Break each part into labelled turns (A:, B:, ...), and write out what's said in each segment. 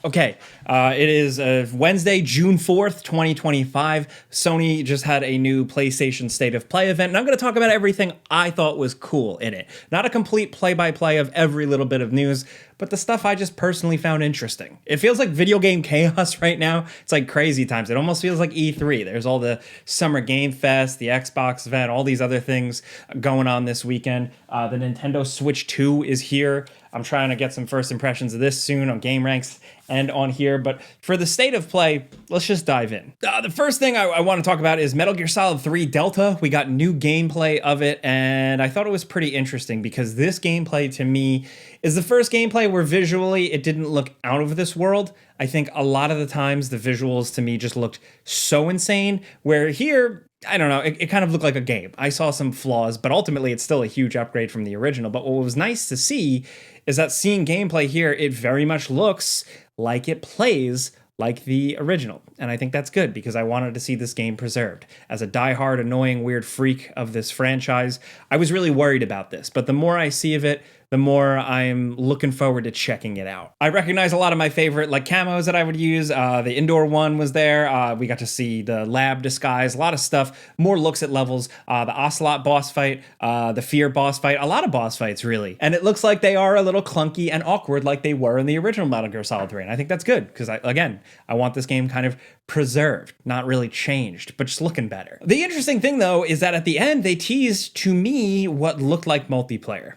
A: Okay, it is Wednesday, June 4th, 2025. Sony just had a new PlayStation State of Play event, and I'm going to talk about everything I thought was cool in it. Not a complete play-by-play of every little bit of news, but the stuff I just personally found interesting. It feels like video game chaos right now. It's like crazy times. It almost feels like E3. There's all the Summer Game Fest, the Xbox event, all these other things going on this weekend. The Nintendo Switch 2 is here. I'm trying to get some first impressions of this soon on Game Ranks and on here, but for the state of play, let's just dive in. The first thing I want to talk about is Metal Gear Solid 3 Delta. We got new gameplay of it, and I thought it was pretty interesting because this gameplay to me is the first gameplay where visually it didn't look out of this world. I think a lot of the times the visuals to me just looked so insane, where here, I don't know, it kind of looked like a game. I saw some flaws, but ultimately it's still a huge upgrade from the original. But what was nice to see is that seeing gameplay here, it very much looks like it plays like the original. And I think that's good because I wanted to see this game preserved. As a diehard, annoying, weird freak of this franchise, I was really worried about this. But the more I see of it, the more I'm looking forward to checking it out. I recognize a lot of my favorite camos that I would use. The indoor one was there. We got to see the lab disguise, a lot of stuff, more looks at levels, the Ocelot boss fight, the Fear boss fight, a lot of boss fights really. And it looks like they are a little clunky and awkward like they were in the original Metal Gear Solid 3. And I think that's good because I want this game kind of preserved, not really changed, but just looking better. The interesting thing though is that at the end they teased to me what looked like multiplayer.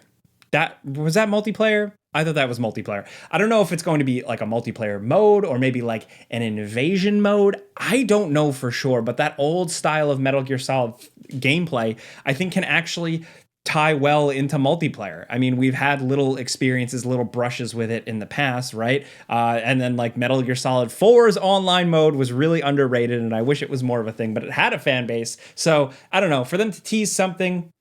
A: Was that multiplayer? I thought that was multiplayer. I don't know if it's going to be like a multiplayer mode or maybe like an invasion mode. I don't know for sure, but that old style of Metal Gear Solid gameplay, I think can actually tie well into multiplayer. I mean, we've had little experiences, little brushes with it in the past, right? And then like Metal Gear Solid 4's online mode was really underrated, and I wish it was more of a thing, but it had a fan base. So I don't know, for them to tease something,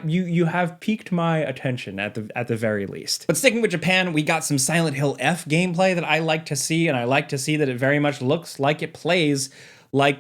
A: you have piqued my attention at the very least. But sticking with Japan, we got some Silent Hill F gameplay that I like to see, and I like to see that it very much looks like it plays like,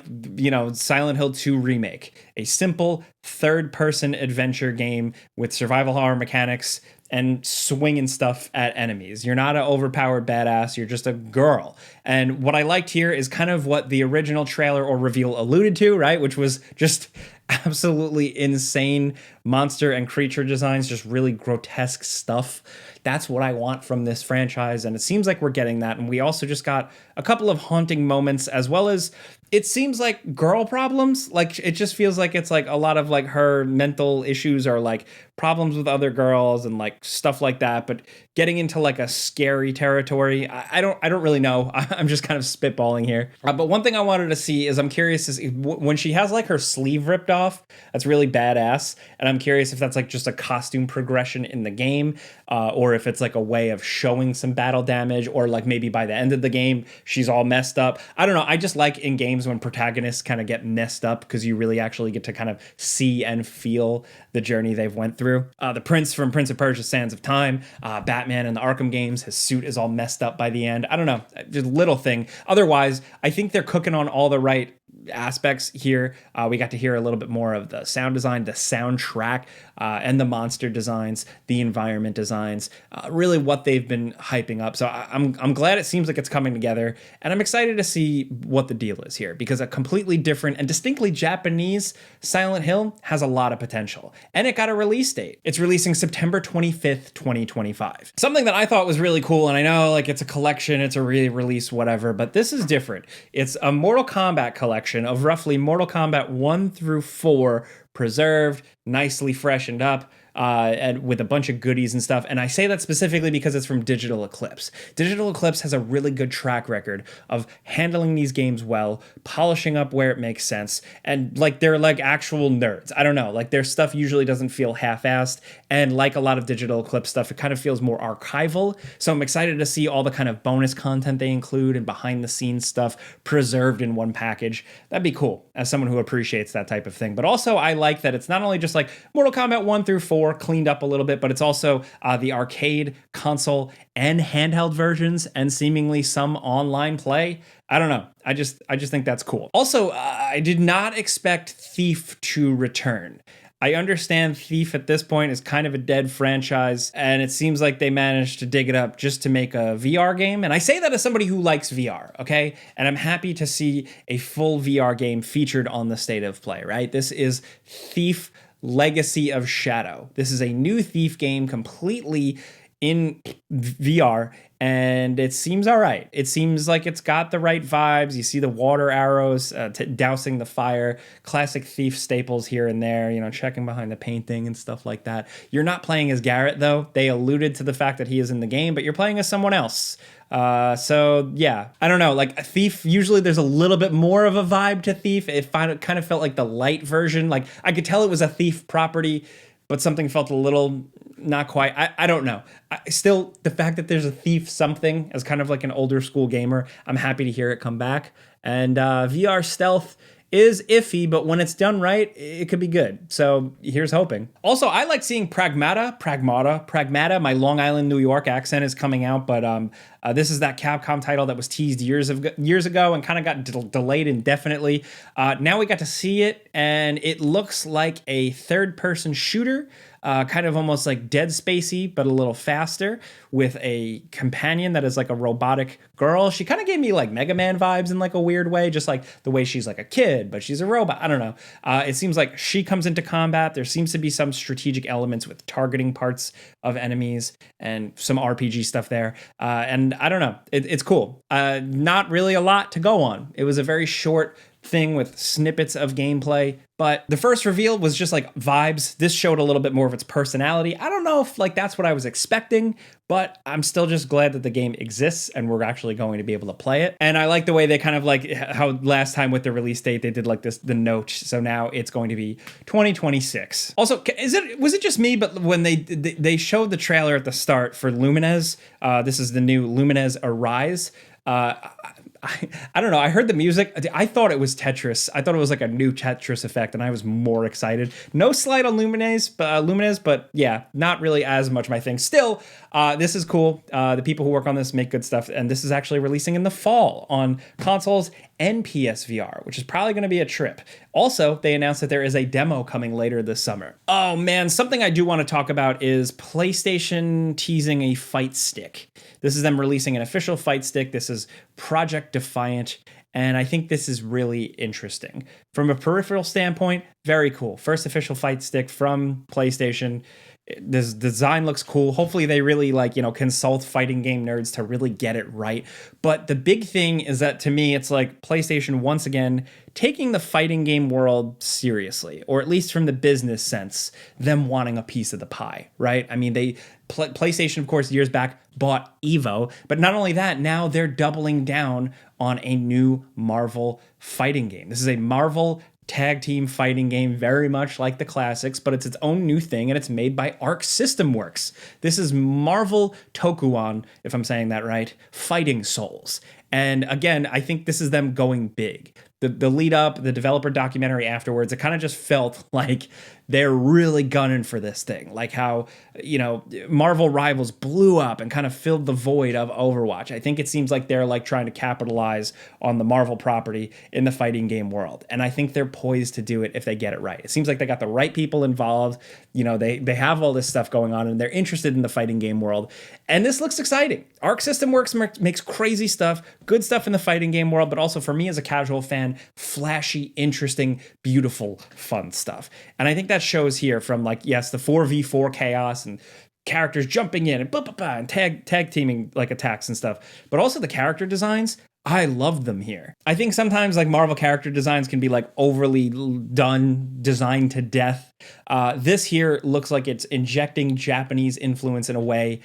A: Silent Hill 2 Remake. A simple third-person adventure game with survival horror mechanics and swinging stuff at enemies. You're not an overpowered badass, you're just a girl. And what I liked here is kind of what the original trailer or reveal alluded to, right? Which was just absolutely insane monster and creature designs, just really grotesque stuff. That's what I want from this franchise, and it seems like we're getting that. And we also just got a couple of haunting moments, as well as it seems like girl problems. Like, it just feels like it's like a lot of like her mental issues or like problems with other girls and like stuff like that, but getting into like a scary territory. I don't really know. I'm just kind of spitballing here. But one thing I wanted to see is, I'm curious is when she has like her sleeve ripped off, that's really badass. And I'm curious if that's like just a costume progression in the game, or if it's like a way of showing some battle damage, or like maybe by the end of the game, she's all messed up. I don't know. I just like in games when protagonists kind of get messed up because you really actually get to kind of see and feel the journey they've went through. The Prince from Prince of Persia: Sands of Time, Batman in the Arkham games, his suit is all messed up by the end. I don't know, just a little thing. Otherwise, I think they're cooking on all the right aspects here. We got to hear a little bit more of the sound design, the soundtrack, and the monster designs, the environment designs, really what they've been hyping up. So I'm glad it seems like it's coming together, and I'm excited to see what the deal is here, because a completely different and distinctly Japanese Silent Hill has a lot of potential, and it got a release date. It's releasing September 25th, 2025. Something that I thought was really cool, and I know like it's a collection, it's a re-release, whatever, but this is different. It's a Mortal Kombat collection of roughly Mortal Kombat 1 through 4 preserved, nicely freshened up, and with a bunch of goodies and stuff. And I say that specifically because it's from Digital Eclipse. Digital Eclipse has a really good track record of handling these games well, polishing up where it makes sense, and like they're like actual nerds. I don't know, like their stuff usually doesn't feel half-assed, and like a lot of Digital Eclipse stuff, it kind of feels more archival. So I'm excited to see all the kind of bonus content they include and behind the scenes stuff preserved in one package. That'd be cool as someone who appreciates that type of thing. But also I like that it's not only just like Mortal Kombat 1 through 4 cleaned up a little bit, but it's also the arcade, console, and handheld versions, and seemingly some online play. I don't know. I just think that's cool. Also, I did not expect Thief to return. I understand Thief at this point is kind of a dead franchise, and it seems like they managed to dig it up just to make a VR game. And I say that as somebody who likes VR, okay? And I'm happy to see a full VR game featured on the State of Play, right? This is Thief Legacy of Shadow. This is a new Thief game completely in VR, and it seems all right. It seems like it's got the right vibes. You see the water arrows dousing the fire, classic Thief staples here and there, you know, checking behind the painting and stuff like that. You're not playing as Garrett, though. They alluded to the fact that he is in the game, but you're playing as someone else. So yeah, I don't know, like Thief, usually there's a little bit more of a vibe to Thief. It kind of felt like the light version. Like I could tell it was a Thief property, but something felt a little not quite. I don't know. Still, the fact that there's a Thief something as kind of like an older school gamer, I'm happy to hear it come back. And VR stealth is iffy, but when it's done right, it could be good. So here's hoping. Also, I like seeing Pragmata. My Long Island, New York accent is coming out, but this is that Capcom title that was teased years ago and kind of got delayed indefinitely. Now we got to see it, and it looks like a third-person shooter. Kind of almost like Dead Spacey, but a little faster, with a companion that is like a robotic girl. She kind of gave me like Mega Man vibes in like a weird way, just like the way she's like a kid, but she's a robot. I don't know. It seems like she comes into combat. There seems to be some strategic elements with targeting parts of enemies and some RPG stuff there. And I don't know. It's cool. Not really a lot to go on. It was a very short thing with snippets of gameplay, but the first reveal was just like vibes. This showed a little bit more of its personality. I don't know if like that's what I was expecting, but I'm still just glad that the game exists and we're actually going to be able to play it. And I like the way they kind of like how last time with the release date they did like the note. So now it's going to be 2026. Also, was it just me? But when they showed the trailer at the start for Luminesz, this is the new Luminesz Arise. I don't know. I heard the music. I thought it was Tetris. I thought it was like a new Tetris effect, and I was more excited. No slight on Luminesz, but yeah, not really as much my thing. Still, this is cool. The people who work on this make good stuff, and this is actually releasing in the fall on consoles and PSVR, which is probably going to be a trip. Also, they announced that there is a demo coming later this summer. Oh man, something I do want to talk about is PlayStation teasing a fight stick. This is them releasing an official fight stick. This is Project Defiant, and I think this is really interesting. From a peripheral standpoint, very cool. First official fight stick from PlayStation. This design looks cool. Hopefully they really consult fighting game nerds to really get it right. But the big thing is that to me, it's like PlayStation once again taking the fighting game world seriously, or at least from the business sense, them wanting a piece of the pie, right? I mean, PlayStation, of course, years back bought Evo, but not only that, now they're doubling down on a new Marvel fighting game. This is a Marvel tag team fighting game, very much like the classics, but it's its own new thing, and it's made by Arc System Works. This is Marvel Tokuan, if I'm saying that right, Fighting Souls. And again, I think this is them going big. The lead up, the developer documentary afterwards, it kind of just felt like they're really gunning for this thing. Like how, Marvel Rivals blew up and kind of filled the void of Overwatch. I think it seems like they're like trying to capitalize on the Marvel property in the fighting game world. And I think they're poised to do it if they get it right. It seems like they got the right people involved. They have all this stuff going on and they're interested in the fighting game world. And this looks exciting. Arc System Works makes crazy stuff, good stuff in the fighting game world, but also for me as a casual fan, flashy, interesting, beautiful, fun stuff. And I think that shows here from the 4v4 chaos and characters jumping in and tag teaming like attacks and stuff, but also the character designs. I love them here. I think sometimes Marvel character designs can be overly done, designed to death. This here looks like it's injecting Japanese influence in a way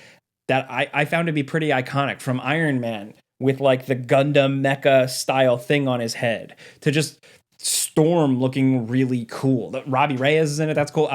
A: that I found to be pretty iconic, from Iron Man with the Gundam mecha style thing on his head to just Storm looking really cool. Robbie Reyes is in it. That's cool.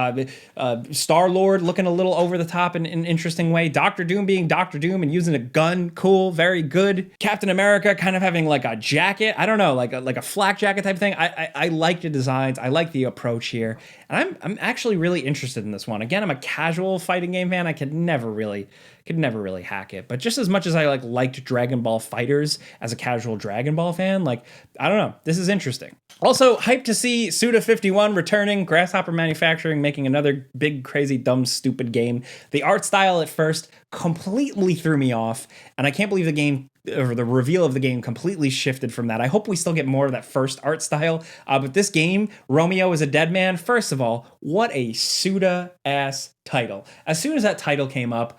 A: Star-Lord looking a little over the top in an interesting way. Doctor Doom being Doctor Doom and using a gun. Cool. Very good. Captain America kind of having a jacket. I don't know, like a flak jacket type thing. I like the designs. I like the approach here. And I'm actually really interested in this one. Again, I'm a casual fighting game fan. I could never really could never really hack it. But just as much as I liked Dragon Ball Fighters as a casual Dragon Ball fan, like, I don't know, this is interesting. Also, hyped to see Suda 51 returning, Grasshopper Manufacturing making another big, crazy, dumb, stupid game. The art style at first completely threw me off, and I can't believe the game, or the reveal of the game, completely shifted from that. I hope we still get more of that first art style. But this game, Romeo is a Dead Man, first of all, what a Suda-ass title. As soon as that title came up,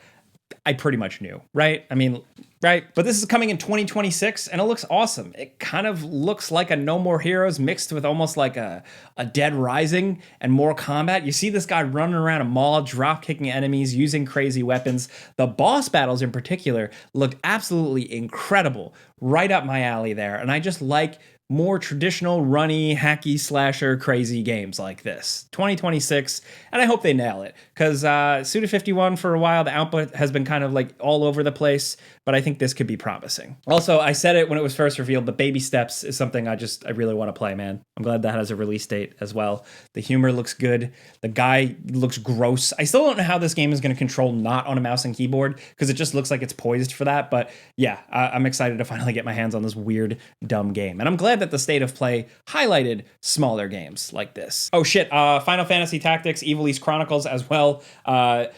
A: I pretty much knew, right? I mean, right? But this is coming in 2026, and it looks awesome. It kind of looks like a No More Heroes mixed with almost like a Dead Rising and more combat. You see this guy running around a mall, drop-kicking enemies, using crazy weapons. The boss battles in particular looked absolutely incredible. Right up my alley there. And I just like more traditional, runny, hacky, slasher, crazy games like this. 2026, and I hope they nail it, because Suda 51 for a while, the output has been kind of like all over the place, but I think this could be promising. Also, I said it when it was first revealed, but Baby Steps is something I really want to play, man. I'm glad that has a release date as well. The humor looks good. The guy looks gross. I still don't know how this game is going to control not on a mouse and keyboard, because it just looks like it's poised for that, but yeah, I'm excited to finally get my hands on this weird, dumb game. And I'm glad that the State of Play highlighted smaller games like this. Oh shit, Final Fantasy Tactics, Evil East Chronicles as well. I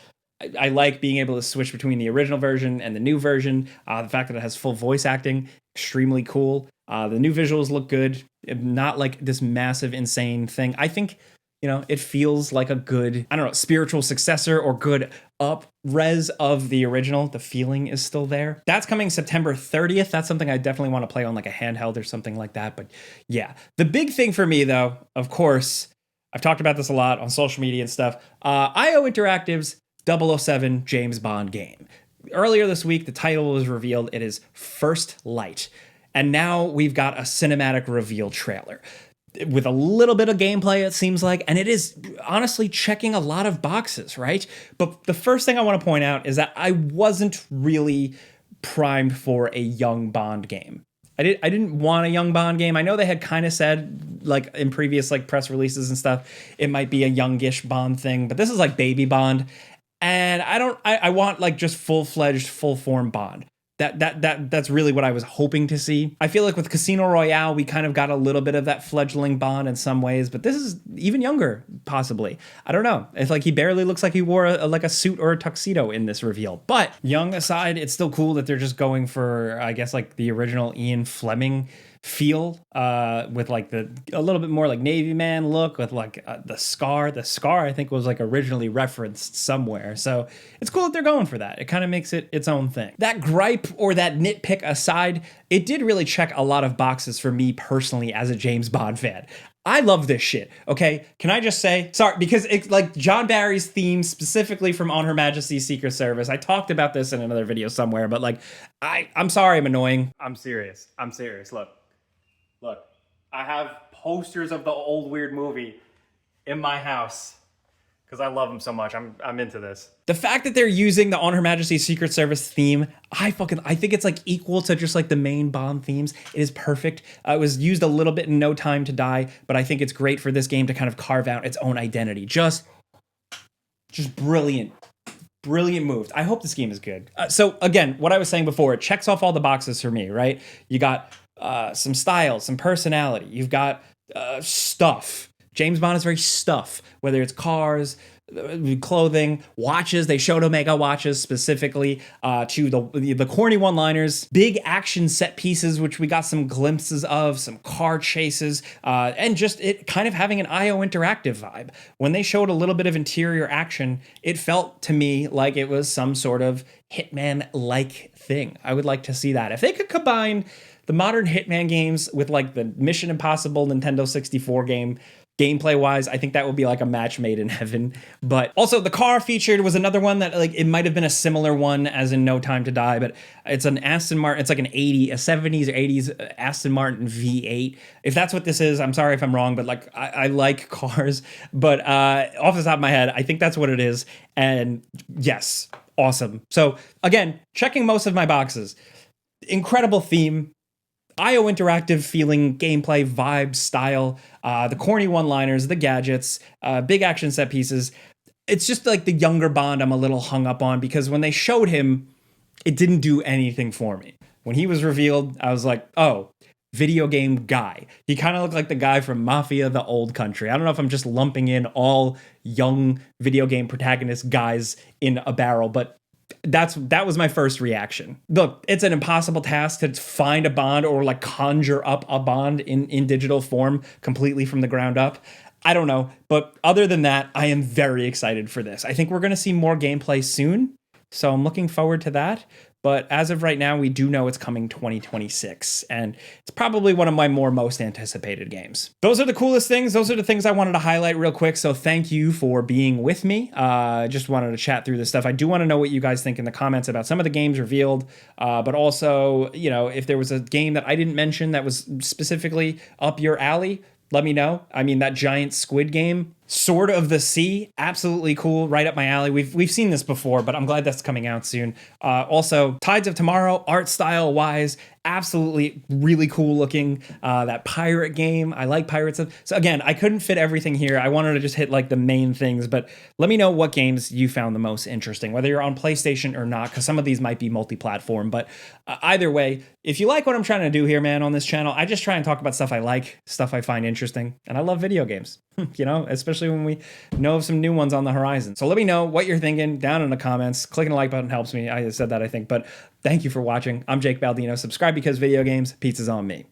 A: like being able to switch between the original version and the new version. The fact that it has full voice acting, extremely cool. The new visuals look good, not like this massive, insane thing. I think, it feels like a good, spiritual successor or good up-res of the original. The feeling is still there. That's coming September 30th. That's something I definitely want to play on like a handheld or something like that. But yeah, the big thing for me though, of course, I've talked about this a lot on social media and stuff. IO Interactive's 007 James Bond game. Earlier this week, the title was revealed. It is First Light. And now we've got a cinematic reveal trailer with a little bit of gameplay, it seems like, and it is honestly checking a lot of boxes, right? But the first thing I want to point out is that I wasn't really primed for a young Bond game. I didn't want a young Bond game. I know they had kind of said, like in previous like press releases and stuff, it might be a youngish Bond thing, but this is like baby Bond. And I want like just full-fledged, full-form Bond. That's really what I was hoping to see. I feel like with Casino Royale, we kind of got a little bit of that fledgling Bond in some ways, but this is even younger, possibly. I don't know. It's like he barely looks like he wore a suit or a tuxedo in this reveal. But young aside, it's still cool that they're just going for, I guess, like the original Ian Fleming feel, with like a little bit more like Navy man look with like the scar. The scar I think was like originally referenced somewhere, so it's cool that they're going for that. It kind of makes it its own thing. That gripe or that nitpick aside, it did really check a lot of boxes for me personally as a James Bond fan. I love this shit, okay? Can I just say, sorry, because it's like John Barry's theme specifically from On Her Majesty's Secret Service. I talked about this in another video somewhere, but like, I'm sorry I'm annoying. I'm serious. Look, I have posters of the old weird movie in my house because I love them so much. I'm into this. The fact that they're using the On Her Majesty's Secret Service theme, I think it's like equal to just like the main Bond themes. It is perfect. It was used a little bit in No Time to Die, but I think it's great for this game to kind of carve out its own identity. Just brilliant. Brilliant moves. I hope this game is good. So again, what I was saying before, it checks off all the boxes for me, right? You got some style, some personality. You've got stuff. James Bond is very stuff, whether it's cars, clothing, watches. They showed Omega watches specifically, to the corny one-liners, big action set pieces, which we got some glimpses of, some car chases, and just it kind of having an IO Interactive vibe. When they showed a little bit of interior action, it felt to me like it was some sort of Hitman-like thing. I would like to see that. If they could combine the modern Hitman games with like the Mission Impossible Nintendo 64 game, gameplay wise, I think that would be like a match made in heaven. But also the car featured was another one that like it might have been a similar one as in No Time to Die, but it's an Aston Martin. It's like a 70s or 80s Aston Martin V8. If that's what this is, I'm sorry if I'm wrong, but like I like cars. But off the top of my head, I think that's what it is. And yes, awesome. So again, checking most of my boxes. Incredible theme. IO Interactive feeling, gameplay, vibe, style, the corny one-liners, the gadgets, big action set pieces. it's just like the younger Bond I'm a little hung up on, because when they showed him, it didn't do anything for me. When he was revealed, I was like, oh, video game guy. He kind of looked like the guy from Mafia: The Old Country. I don't know if I'm just lumping in all young video game protagonist guys in a barrel, but that was my first reaction. Look, it's an impossible task to find a Bond or like conjure up a Bond in digital form completely from the ground up. I don't know, but other than that, I am very excited for this. I think we're going to see more gameplay soon, so I'm looking forward to that. But as of right now, we do know it's coming 2026, and it's probably one of my most anticipated games. Those are the coolest things. Those are the things I wanted to highlight real quick. So thank you for being with me. Just wanted to chat through this stuff. I do want to know what you guys think in the comments about some of the games revealed, but also, you know, if there was a game that I didn't mention that was specifically up your alley, let me know. I mean, that giant squid game, Sword of the Sea, absolutely cool, right up my alley. We've seen this before, but I'm glad that's coming out soon. Also, Tides of Tomorrow, art style wise, absolutely really cool looking. That pirate game, I like pirates. So again, I couldn't fit everything here. I wanted to just hit like the main things, but let me know what games you found the most interesting, whether you're on PlayStation or not, because some of these might be multi-platform. But either way, if you like what I'm trying to do here, man, on this channel, I just try and talk about stuff I like, stuff I find interesting, and I love video games. You know, especially when we know of some new ones on the horizon. So let me know what you're thinking down in the comments. Clicking the like button helps me. I said that, I think, but thank you for watching. I'm Jake Baldino. Subscribe because video games, pizza's on me.